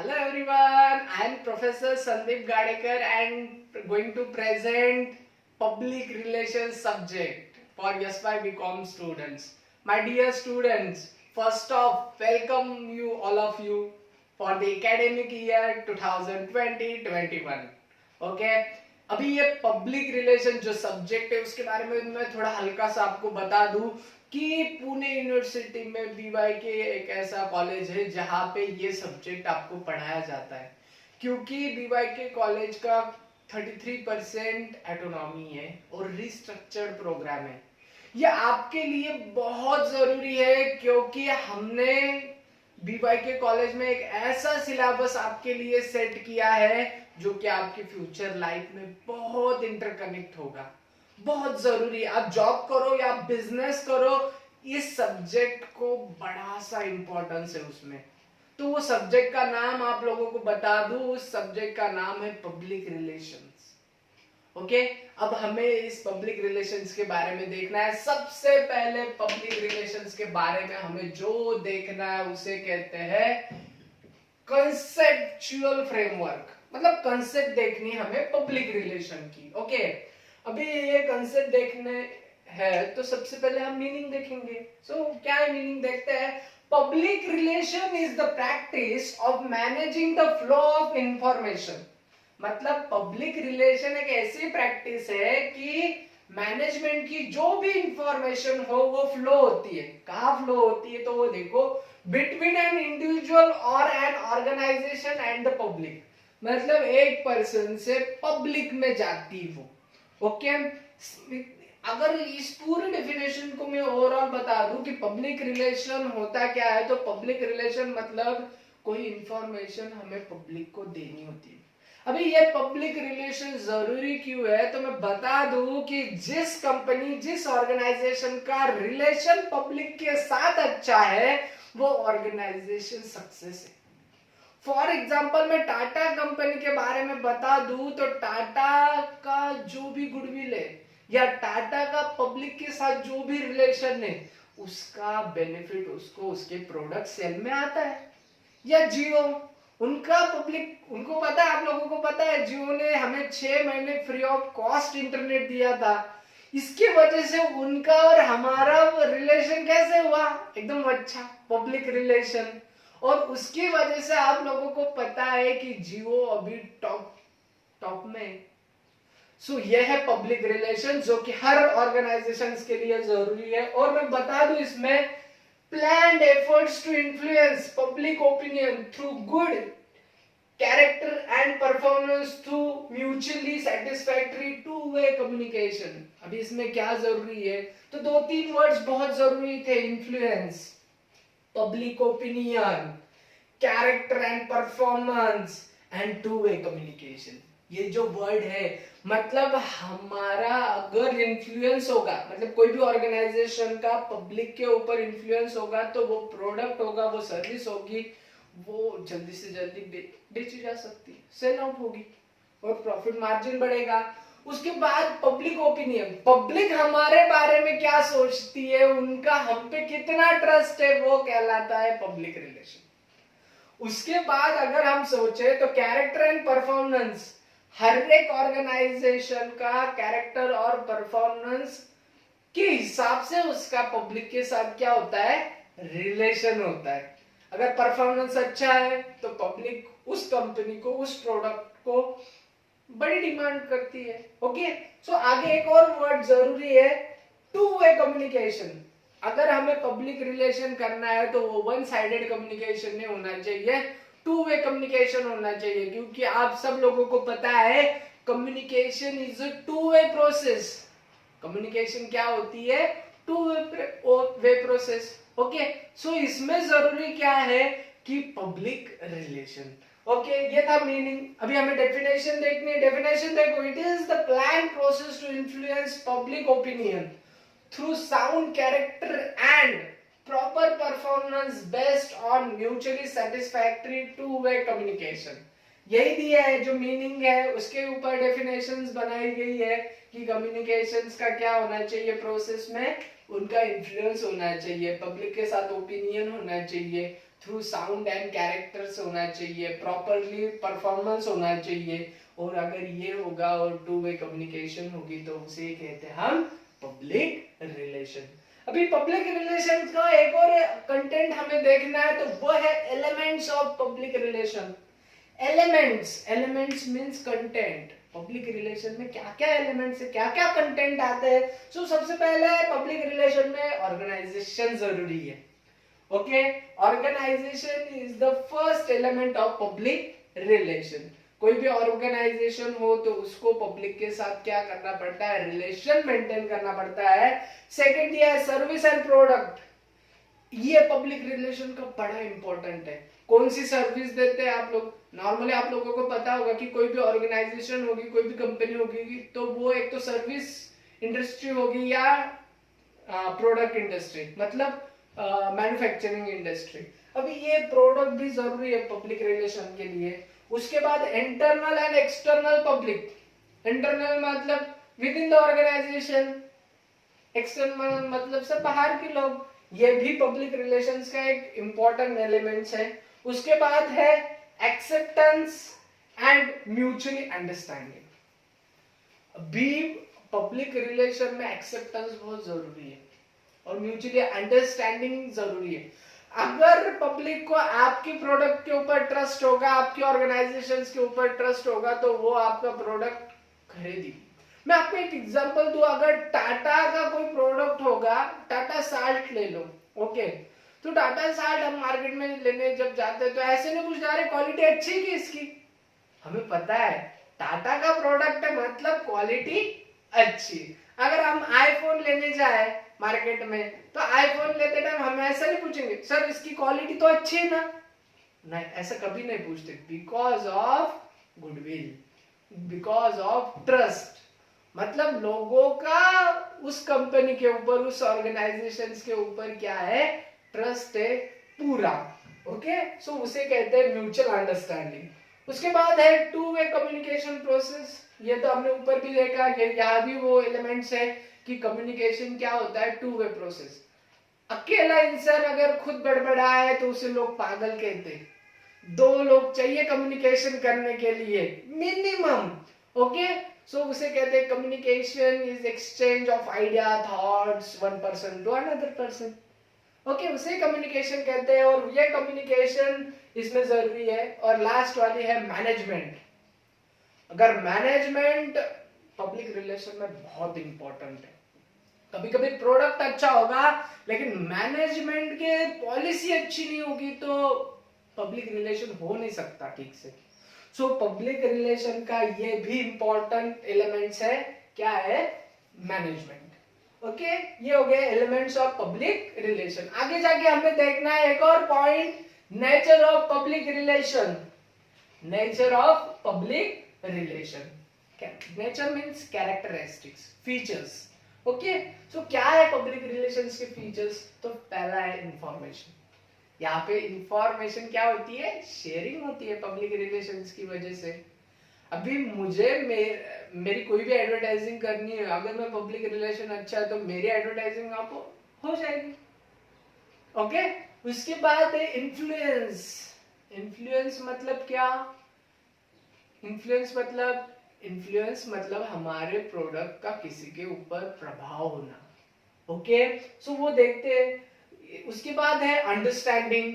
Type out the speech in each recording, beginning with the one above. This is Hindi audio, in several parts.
Hello everyone, I am Professor Sandeep Gadekar and going to present public relations subject for SY BCom students. My dear students, first off, welcome you all of you for the academic year 2020-21. Okay, अभी ये पब्लिक रिलेशन जो सब्जेक्ट है उसके बारे में मैं थोड़ा हल्का सा आपको बता दूं कि पुणे यूनिवर्सिटी में बीवाईके एक ऐसा कॉलेज है जहां पे ये सब्जेक्ट आपको पढ़ाया जाता है, क्योंकि बीवाईके कॉलेज का 33% ऑटोनॉमी है और रिस्ट्रक्चर्ड प्रोग्राम है। ये आपके लिए बहुत जरूरी है क्योंकि हमने बीवाईके कॉलेज में एक ऐसा सिलेबस आपके लिए सेट किया है जो कि आपकी फ्यूचर लाइफ में बहुत इंटरकनेक्ट होगा। बहुत जरूरी, आप जॉब करो या बिजनेस करो, इस सब्जेक्ट को बड़ा सा इंपॉर्टेंस है उसमें। तो वो सब्जेक्ट का नाम आप लोगों को बता दूं, उस सब्जेक्ट का नाम है पब्लिक रिलेशंस। ओके, अब हमें इस पब्लिक रिलेशंस के बारे में देखना है। सबसे पहले पब्लिक रिलेशंस के बारे में हमें जो देखना है उसे कहते हैं कंसेप्चुअल फ्रेमवर्क, मतलब कंसेप्ट देखनी हमें पब्लिक रिलेशन की। ओके, अभी ये कंसेप्ट देखने है तो सबसे पहले हम मीनिंग देखेंगे। क्या है मीनिंग, देखते हैं। Public relation is the practice of managing the flow of information. मतलब पब्लिक रिलेशन एक ऐसी प्रैक्टिस है कि मैनेजमेंट की जो भी इंफॉर्मेशन हो वो फ्लो होती है। कहाँ फ्लो होती है तो वो देखो, बिटवीन एन इंडिविजुअल और an organisation and the public. मतलब एक पर्सन से पब्लिक में जाती हो। ओके, अगर इस पूरे डेफिनेशन को मैं ओवरऑल बता दूं कि पब्लिक रिलेशन होता क्या है, तो पब्लिक रिलेशन मतलब कोई इंफॉर्मेशन हमें पब्लिक को देनी होती है। अभी ये पब्लिक रिलेशन जरूरी क्यों है तो मैं बता दूं कि जिस कंपनी, जिस ऑर्गेनाइजेशन का रिलेशन पब्लिक के साथ अच्छा है वो ऑर्गेनाइजेशन सक्सेस है। फॉर एग्जाम्पल मैं टाटा कंपनी के बारे में बता दूं तो टाटा का जो भी गुडविल है या टाटा का पब्लिक के साथ जो भी रिलेशन है उसका बेनिफिट उसको उसके प्रोडक्ट सेल में आता है। या जियो, उनका पब्लिक, उनको पता है, आप लोगों को पता है जियो ने हमें 6 महीने फ्री ऑफ कॉस्ट इंटरनेट दिया था। इसके वजह से उनका और हमारा रिलेशन कैसे हुआ, एकदम अच्छा पब्लिक रिलेशन। और उसकी वजह से आप लोगों को पता है कि जियो अभी टॉप में। यह है पब्लिक रिलेशन जो कि हर ऑर्गेनाइजेशन के लिए जरूरी है। और मैं बता दूं इसमें planned efforts to influence public opinion through good character and performance through mutually satisfactory two-way communication। अभी इसमें क्या जरूरी है तो 2-3 वर्ड्स बहुत जरूरी थे, influence, public opinion, character and performance and two way communication. ये जो वर्ड है मतलब हमारा अगर इन्फ्लुएंस होगा, मतलब कोई भी ऑर्गेनाइजेशन का पब्लिक के ऊपर इन्फ्लुएंस होगा तो वो प्रोडक्ट होगा, वो सर्विस होगी, वो जल्दी से जल्दी बेची जा सकती है, सेल आउट होगी और प्रॉफिट मार्जिन बढ़ेगा। उसके बाद पब्लिक ओपिनियन, पब्लिक हमारे बारे में क्या सोचती है, उनका हम पे कितना ट्रस्ट है, वो कहलाता है पब्लिक रिलेशन। उसके बाद अगर हम सोचे तो कैरेक्टर एंड परफॉर्मेंस, हर एक ऑर्गेनाइजेशन का कैरेक्टर और परफॉर्मेंस के हिसाब से उसका पब्लिक के साथ क्या होता है, रिलेशन होता है। अगर परफॉर्मेंस अच्छा है तो पब्लिक उस कंपनी को, उस प्रोडक्ट को बड़ी डिमांड करती है। ओके, सो आगे एक और वर्ड जरूरी है, टू वे कम्युनिकेशन। अगर हमें पब्लिक रिलेशन करना है तो वो वन साइडेड कम्युनिकेशन नहीं होना चाहिए, टू वे कम्युनिकेशन होना चाहिए। क्योंकि आप सब लोगों को पता है communication is a two way process. Communication क्या होती है, टू वे प्रोसेस। ओके, सो इसमें जरूरी क्या है कि पब्लिक रिलेशन। ओके, ये था मीनिंग। अभी हमें डेफिनेशन देखनी है। डेफिनेशन देखो, it is the plan process to influence public opinion through sound character and proper performance based on mutually satisfactory two-way communication। यही दिया है जो मीनिंग है, उसके ऊपर डेफिनेशंस बनाई गई है कि कम्युनिकेशंस का क्या होना चाहिए, प्रोसेस में उनका इन्फ्लुएंस होना चाहिए, पब्लिक के साथ ओपिनियन होना चाहिए, थ्रू साउंड एंड कैरेक्टर्स होना चाहिए, प्रॉपरली परफॉर्मेंस होना चाहिए, और अगर ये होगा और टू वे कम्युनिकेशन होगी तो उसे कहते हैं हम पब्लिक रिलेशन। अभी पब्लिक रिलेशन का एक और कंटेंट हमें देखना है, तो वो है elements of public relation. Elements means content. Public relation में क्या क्या एलिमेंट्स है, क्या क्या कंटेंट आते हैं। सो सबसे पहले पब्लिक रिलेशन में ऑर्गेनाइजेशन जरूरी है। Okay, organisation is the first element of public relation. कोई भी ऑर्गेनाइजेशन हो तो उसको पब्लिक के साथ क्या करना पड़ता है, रिलेशन मेंटेन करना पड़ता है। सेकंड ये है सर्विस एंड प्रोडक्ट। ये पब्लिक रिलेशन का बड़ा इंपॉर्टेंट है। कौन सी सर्विस देते हैं आप लोग, नॉर्मली आप लोगों को पता होगा कि कोई भी ऑर्गेनाइजेशन होगी, कोई भी कंपनी होगी, तो वो एक तो सर्विस इंडस्ट्री होगी या प्रोडक्ट इंडस्ट्री, मतलब मैन्युफैक्चरिंग इंडस्ट्री। अभी ये प्रोडक्ट भी जरूरी है पब्लिक रिलेशन के लिए। उसके बाद internal and external public. Internal मतलब within the organisation, external मतलब सब बाहर के लोग। ये भी पब्लिक रिलेशंस का एक इंपॉर्टेंट एलिमेंट्स है। उसके बाद है एक्सेप्टेंस एंड म्यूचुअली अंडरस्टैंडिंग। अभी पब्लिक रिलेशन में एक्सेप्टेंस बहुत जरूरी है और म्यूचुअली अंडरस्टैंडिंग जरूरी है। अगर पब्लिक को आपकी प्रोडक्ट के ऊपर ट्रस्ट होगा, आपकी ऑर्गेनाइजेशंस के ऊपर ट्रस्ट होगा, तो वो आपका प्रोडक्ट खरीदेगी। मैं आपको एक एग्जांपल दूं, अगर टाटा का कोई प्रोडक्ट होगा, टाटा साल्ट ले लो, ओके, तो टाटा साल्ट हम मार्केट में लेने जब जाते हैं तो ऐसे नहीं पूछते अरे क्वालिटी अच्छी है कि इसकी। हमें पता है टाटा का प्रोडक्ट है मतलब क्वालिटी अच्छी। अगर हम आईफोन लेने जाए मार्केट में तो आईफोन लेते टाइम हम ऐसा नहीं पूछेंगे सर इसकी क्वालिटी तो अच्छी है ना, नहीं, ऐसा कभी नहीं पूछते। Because of goodwill, because of trust, मतलब लोगों का उस कंपनी के ऊपर, उस ऑर्गेनाइजेशन के ऊपर क्या है, ट्रस्ट है पूरा। ओके, सो उसे कहते हैं म्यूचुअल अंडरस्टैंडिंग। उसके बाद है टू वे कम्युनिकेशन प्रोसेस। ये तो हमने ऊपर भी देखा, यहाँ भी वो एलिमेंट्स है कि कम्युनिकेशन क्या होता है, टू वे प्रोसेस। अकेला इंसान अगर खुद बड़बड़ा है तो उसे लोग पागल कहते हैं। दो लोग चाहिए कम्युनिकेशन करने के लिए मिनिमम। ओके, सो उसे कहते हैं communication is exchange of idea, thoughts, one person to another person. Okay, उसे कम्युनिकेशन कहते हैं और ये कम्युनिकेशन इसमें जरूरी है। और लास्ट वाली है मैनेजमेंट। अगर मैनेजमेंट पब्लिक रिलेशन में बहुत इंपॉर्टेंट है। कभी कभी प्रोडक्ट अच्छा होगा लेकिन मैनेजमेंट के पॉलिसी अच्छी नहीं होगी तो पब्लिक रिलेशन हो नहीं सकता ठीक से। सो पब्लिक रिलेशन का ये भी इंपॉर्टेंट एलिमेंट्स है, क्या है, मैनेजमेंट। ओके, ये हो गए एलिमेंट्स ऑफ पब्लिक रिलेशन। आगे जाके हमें देखना है एक और point, nature of public relation. Nature of public relation, nature means characteristics, features. Okay, so क्या है पब्लिक रिलेशंस के फीचर्स, तो पहला है इंफॉर्मेशन। यहाँ पे इंफॉर्मेशन क्या होती है, शेयरिंग होती है पब्लिक रिलेशंस की वजह से। अभी मुझे मेरी कोई भी एडवर्टाइजिंग करनी है, अगर मैं पब्लिक रिलेशन अच्छा है तो मेरी एडवर्टाइजिंग आपको हो जाएगी। ओके, उसके बाद है इन्फ्लुएंस। इन्फ्लुएंस मतलब क्या, इन्फ्लुएंस मतलब हमारे प्रोडक्ट का किसी के ऊपर प्रभाव होना। ओके, सो वो देखते हैं। उसके बाद है अंडरस्टैंडिंग।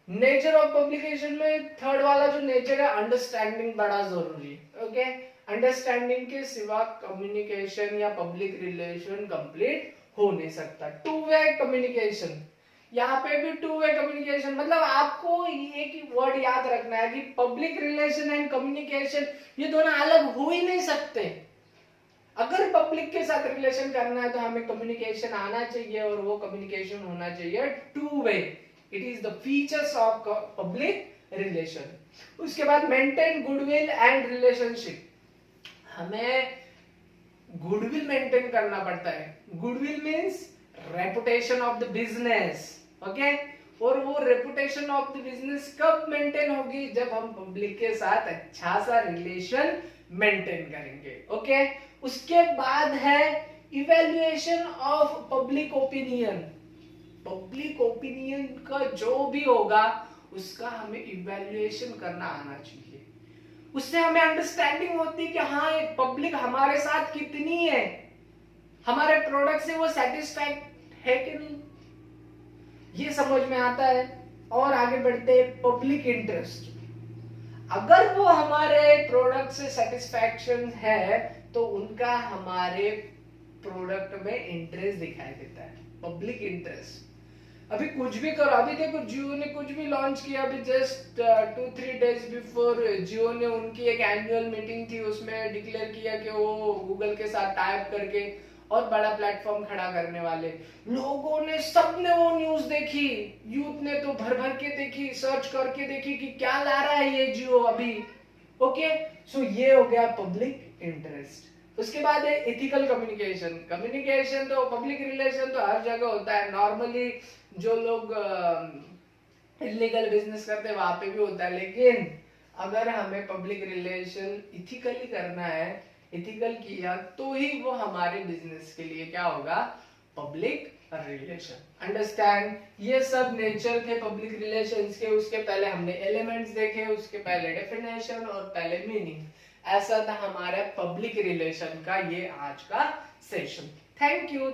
नेचर ऑफ पब्लिकेशन में थर्ड वाला जो नेचर है, अंडरस्टैंडिंग बड़ा जरूरी है। ओके, अंडरस्टैंडिंग के सिवा कम्युनिकेशन या पब्लिक रिलेशन कंप्लीट हो नहीं सकता। टू वे कम्युनिकेशन, यहाँ पे भी टू वे कम्युनिकेशन मतलब आपको ये की वर्ड याद रखना है कि पब्लिक रिलेशन एंड कम्युनिकेशन ये दोनों अलग हो ही नहीं सकते। अगर पब्लिक के साथ रिलेशन करना है तो हमें कम्युनिकेशन आना चाहिए और वो कम्युनिकेशन होना चाहिए two way. It is the features of public relation. उसके बाद मेंटेन गुडविल एंड रिलेशनशिप। हमें गुडविल मेंटेन करना पड़ता है। Goodwill means reputation of the business. Okay, और वो रेपुटेशन ऑफ द बिजनेस कब मेंटेन होगी, जब हम पब्लिक के साथ अच्छा सा रिलेशन मेंटेन करेंगे। ओके, उसके बाद है evaluation of public opinion. Public opinion का जो भी होगा उसका हमें इवैल्यूएशन करना आना चाहिए। उससे हमें अंडरस्टैंडिंग होती है कि हाँ एक पब्लिक हमारे साथ कितनी है, हमारे प्रोडक्ट से वो सेटिस्फाइड है कि नहीं, ये समझ में आता है। और आगे बढ़ते हैं पब्लिक इंटरेस्ट। अगर वो हमारे प्रोडक्ट से सेटिस्फैक्शन है तो उनका हमारे प्रोडक्ट में इंटरेस्ट दिखाई देता है, पब्लिक इंटरेस्ट। अभी कुछ भी करो, अभी देखो जियो ने कुछ भी लॉन्च किया, अभी जस्ट 2-3 डेज बिफोर जियो ने उनकी एक एनुअल मीटिंग थी, उसमें डिक्लेयर किया कि वो गूगल के साथ टाइप करके और बड़ा प्लेटफॉर्म खड़ा करने वाले। लोगों ने, सबने वो न्यूज देखी, यूथ ने तो भर भर के देखी, सर्च करके देखी कि क्या ला रहा है ये जियो अभी। ओके, सो ये हो गया पब्लिक इंटरेस्ट। उसके बाद है एथिकल कम्युनिकेशन। कम्युनिकेशन तो पब्लिक रिलेशन तो हर जगह होता है, नॉर्मली जो लोग इलीगल बिजनेस करते हैं वहां पे भी होता है, लेकिन अगर हमें पब्लिक रिलेशन इथिकली करना है, इथिकल किया तो ही वो हमारे बिजनेस के लिए क्या होगा, पब्लिक रिलेशन। अंडरस्टैंड, ये सब नेचर थे पब्लिक रिलेशंस के। उसके पहले हमने एलिमेंट्स देखे, उसके पहले डेफिनेशन और पहले मीनिंग। ऐसा था हमारा पब्लिक रिलेशन का ये आज का सेशन। Thank you.